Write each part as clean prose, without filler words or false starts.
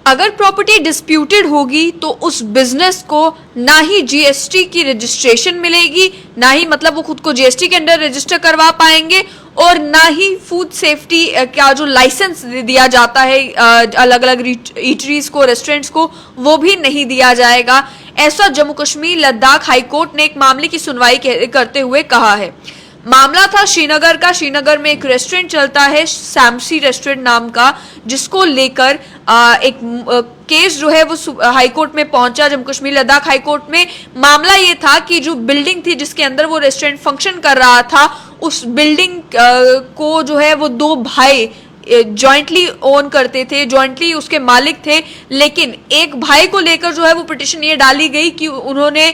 अगर property disputed होगी तो उस बिजनेस को ना ही जीएसटी की रजिस्ट्रेशन मिलेगी, ना ही मतलब वो खुद को जीएसटी के अंडर रजिस्टर करवा पाएंगे, और ना ही फूड सेफ्टी का जो लाइसेंस दिया जाता है अलग अलग ईटरीज को, रेस्टोरेंट्स को, वो भी नहीं दिया जाएगा। ऐसा जम्मू कश्मीर लद्दाख हाईकोर्ट ने एक मामले की सुनवाई करते हुए कहा है। मामला था श्रीनगर का। श्रीनगर में एक रेस्टोरेंट चलता है सैमसी रेस्टोरेंट नाम का, जिसको लेकर एक केस जो है वो हाईकोर्ट में पहुंचा, जम्मू कश्मीर लद्दाख हाईकोर्ट में। मामला ये था कि जो बिल्डिंग थी जिसके अंदर वो रेस्टोरेंट फंक्शन कर रहा था, उस बिल्डिंग को जो है वो दो भाई जॉइंटली ओन करते थे, जॉइंटली उसके मालिक थे। लेकिन एक भाई को लेकर जो है वो पिटिशन ये डाली गई कि उन्होंने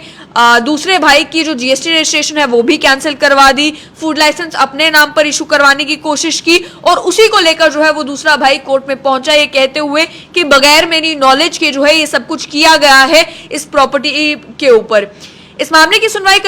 दूसरे भाई की जो जीएसटी रजिस्ट्रेशन है वो भी कैंसिल करवा दी, फूड लाइसेंस अपने नाम पर इशू करवाने की कोशिश की, और उसी को लेकर जो है वो दूसरा भाई कोर्ट में पहुंचा ये कहते हुए कि बगैर मेरी नॉलेज के जो है ये सब कुछ किया गया है इस प्रॉपर्टी के ऊपर। इस मामले की सुनवाई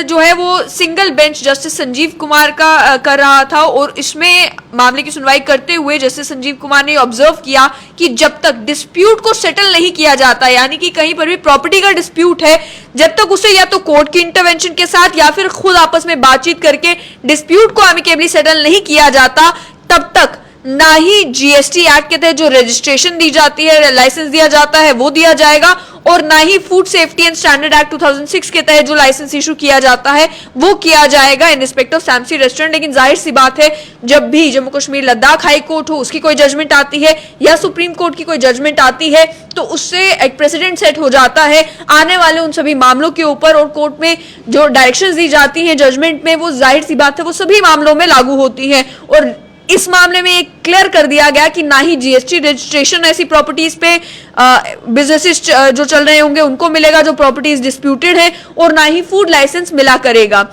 जो है वो single bench justice Sanjeev Kumar का कर रहा था, और इसमें मामले की सुनवाई करते हुए जस्टिस संजीव कुमार ने ऑब्जर्व किया कि जब तक डिस्प्यूट को सेटल नहीं किया जाता, यानी कि कहीं पर भी प्रॉपर्टी का डिस्प्यूट है, जब तक उसे या तो कोर्ट की इंटरवेंशन के साथ या फिर खुद आपस में बातचीत करके डिस्प्यूट को एमिकेबली सेटल नहीं किया जाता, तब तक ना ही जीएसटी एक्ट के तहत जो रजिस्ट्रेशन दी जाती है, लाइसेंस दिया जाता है, वो दिया जाएगा, और ना ही food safety and standard act 2006 के तहत जो लाइसेंस इशू किया जाता है वो किया जाएगा इन रिस्पेक्ट ऑफ सैमसी रेस्टोरेंट। लेकिन जाहिर सी बात है, जब भी जम्मू कश्मीर लद्दाख हाई कोर्ट हो उसकी कोई जजमेंट आती है या सुप्रीम कोर्ट की कोई जजमेंट आती है, तो उससे एक प्रेसिडेंट सेट हो जाता है आने वाले उन सभी मामलों के ऊपर, और कोर्ट में जो डायरेक्शंस दी जाती हैं जजमेंट में, वो जाहिर सी बात है वो सभी मामलों में लागू होती है। और इस मामले में एक क्लियर कर दिया गया कि ना ही जीएसटी रजिस्ट्रेशन ऐसी प्रॉपर्टीज पे बिजनेसेस जो चल रहे होंगे उनको मिलेगा जो प्रॉपर्टीज डिस्प्यूटेड है, और ना ही फूड लाइसेंस मिला करेगा।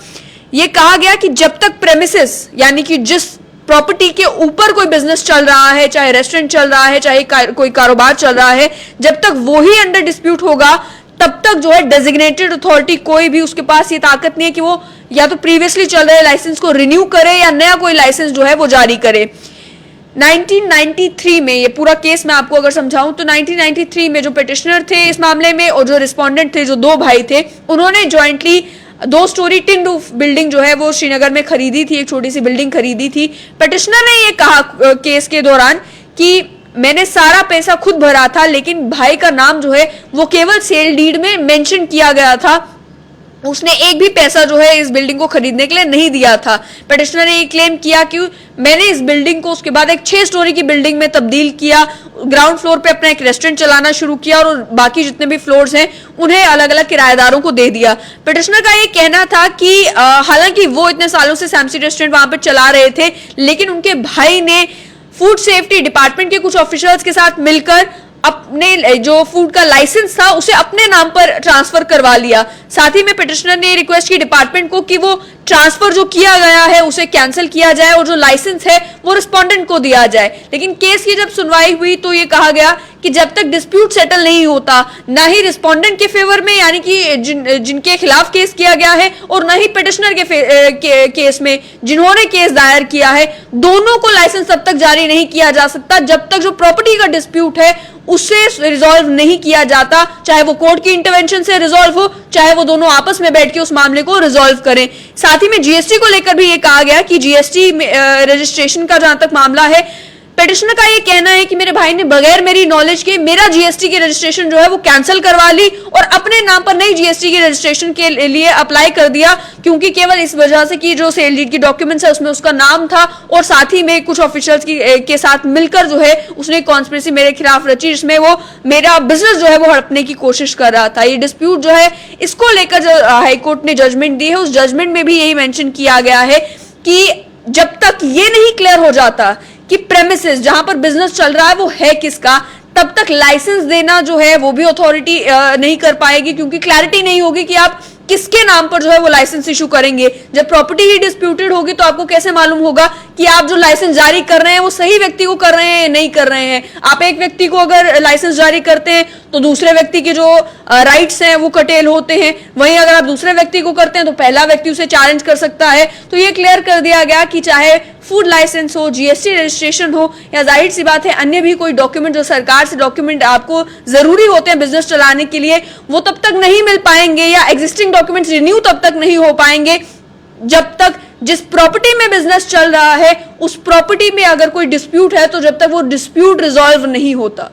ये कहा गया कि जब तक प्रेमिसेस, यानी कि जिस प्रॉपर्टी के ऊपर कोई बिजनेस चल रहा है, चाहे रेस्टोरेंट चल रहा है, चाहे कोई कारोबार चल रहा है, जब तक वो ही अंडर डिस्प्यूट होगा, तब तक जो है डेजिग्नेटेड अथॉरिटी कोई भी उसके पास ये ताकत नहीं है कि वो या तो प्रीवियसली चल रहे लाइसेंस को रिन्यू करे या नया कोई लाइसेंस जो है वो जारी करे। 1993 में, ये पूरा केस मैं आपको अगर समझाऊं तो 1993 में जो पिटिशनर थे इस मामले में और जो रिस्पोंडेंट थे, जो दो भाई थे, उन्होंने jointly 2 story tin roof building जो है वो श्रीनगर में खरीदी थी, एक छोटी सी बिल्डिंग खरीदी थी। पिटिशनर ने ये कहा केस के दौरान कि मैंने सारा पैसा खुद भरा था, लेकिन भाई का नाम जो है वो केवल सेल डीड में मेंशन किया गया था, उसने एक भी पैसा जो है इस बिल्डिंग को खरीदने के लिए नहीं दिया था। पिटिशनर ने ये क्लेम किया कि मैंने इस बिल्डिंग को उसके बाद एक 6 स्टोरी की बिल्डिंग में तब्दील किया, ग्राउंड फ्लोर पे अपना एक रेस्टोरेंट चलाना शुरू किया, और बाकी जितने भी फ्लोर्स हैं उन्हें अलग अलग किराएदारों को दे दिया। पिटिशनर का ये कहना था कि हालांकि वो इतने सालों से सैमसी रेस्टोरेंट वहां पर चला रहे थे, लेकिन उनके भाई ने फूड सेफ्टी डिपार्टमेंट के कुछ ऑफिसर्स के साथ मिलकर अपने जो फूड का लाइसेंस था उसे अपने नाम पर ट्रांसफर करवा लिया। साथ ही में पिटिशनर ने रिक्वेस्ट की डिपार्टमेंट को कि वो ट्रांसफर जो किया गया है उसे कैंसिल किया जाए और जो लाइसेंस है वो रिस्पोंडेंट को दिया जाए। लेकिन केस की जब सुनवाई हुई तो ये कहा गया कि जब तक डिस्प्यूट सेटल नहीं होता, ना ही रिस्पोंडेंट के फेवर में, यानी कि जिनके खिलाफ केस किया गया है, और ना ही पिटिशनर के केस में जिन्होंने केस दायर किया है, दोनों को लाइसेंस तब तक जारी नहीं किया जा सकता जब तक जो प्रॉपर्टी का डिस्प्यूट है उससे रिजॉल्व नहीं किया जाता, चाहे वो कोर्ट की इंटरवेंशन से रिजॉल्व हो, चाहे वो दोनों आपस में बैठ के उस मामले को रिजॉल्व करें। साथ ही में जीएसटी को लेकर भी ये कहा गया कि जीएसटी रजिस्ट्रेशन का जहां तक मामला है, पिटिशनर का ये कहना है कि मेरे भाई ने बगैर मेरी नॉलेज के मेरा जीएसटी की रजिस्ट्रेशन जो है वो कैंसिल करवा ली और अपने नाम पर नई जीएसटी की रजिस्ट्रेशन के लिए अप्लाई कर दिया, क्योंकि केवल इस वजह से कि जो सेल डीड की डॉक्यूमेंट्स है उसमें उसका नाम था, और साथ ही में कुछ ऑफिशियल्स के साथ मिलकर जो है उसने कॉन्स्पिरेसी मेरे खिलाफ रची, जिसमें वो मेरा बिजनेस जो है वो हड़पने की कोशिश कर रहा था। ये डिस्प्यूट जो है इसको लेकर जो हाईकोर्ट ने जजमेंट दी है, उस जजमेंट में भी यही मेंशन किया गया है कि जब तक ये नहीं क्लियर हो जाता कि प्रेमिसेस जहां पर बिजनेस चल रहा है वो है किसका, तब तक लाइसेंस देना जो है वो भी अथॉरिटी नहीं कर पाएगी, क्योंकि क्लैरिटी नहीं होगी कि आप किसके नाम पर जो है वो लाइसेंस इशू करेंगे। जब प्रॉपर्टी ही डिस्प्यूटेड होगी तो आपको कैसे मालूम होगा कि आप जो लाइसेंस जारी कर रहे हैं वो सही व्यक्ति को कर रहे हैं या नहीं कर रहे हैं। आप एक व्यक्ति को अगर लाइसेंस जारी करते हैं तो दूसरे व्यक्ति के जो राइट्स हैं वो कटेल होते हैं, वहीं अगर आप दूसरे व्यक्ति को करते हैं तो पहला व्यक्ति उसे चैलेंज कर सकता है। तो ये क्लियर कर दिया गया कि चाहे फूड लाइसेंस हो, जीएसटी रजिस्ट्रेशन हो, या जाहिर सी बात है अन्य भी कोई डॉक्यूमेंट जो सरकार से डॉक्यूमेंट आपको जरूरी होते हैं बिजनेस चलाने के लिए, वो तब तक नहीं मिल पाएंगे, या एग्जिस्टिंग डॉक्यूमेंट्स रिन्यू तब तक नहीं हो पाएंगे जब तक जिस प्रॉपर्टी में बिजनेस चल रहा है उस प्रॉपर्टी में अगर कोई डिस्प्यूट है तो जब तक वो डिस्प्यूट रिजॉल्व नहीं होता।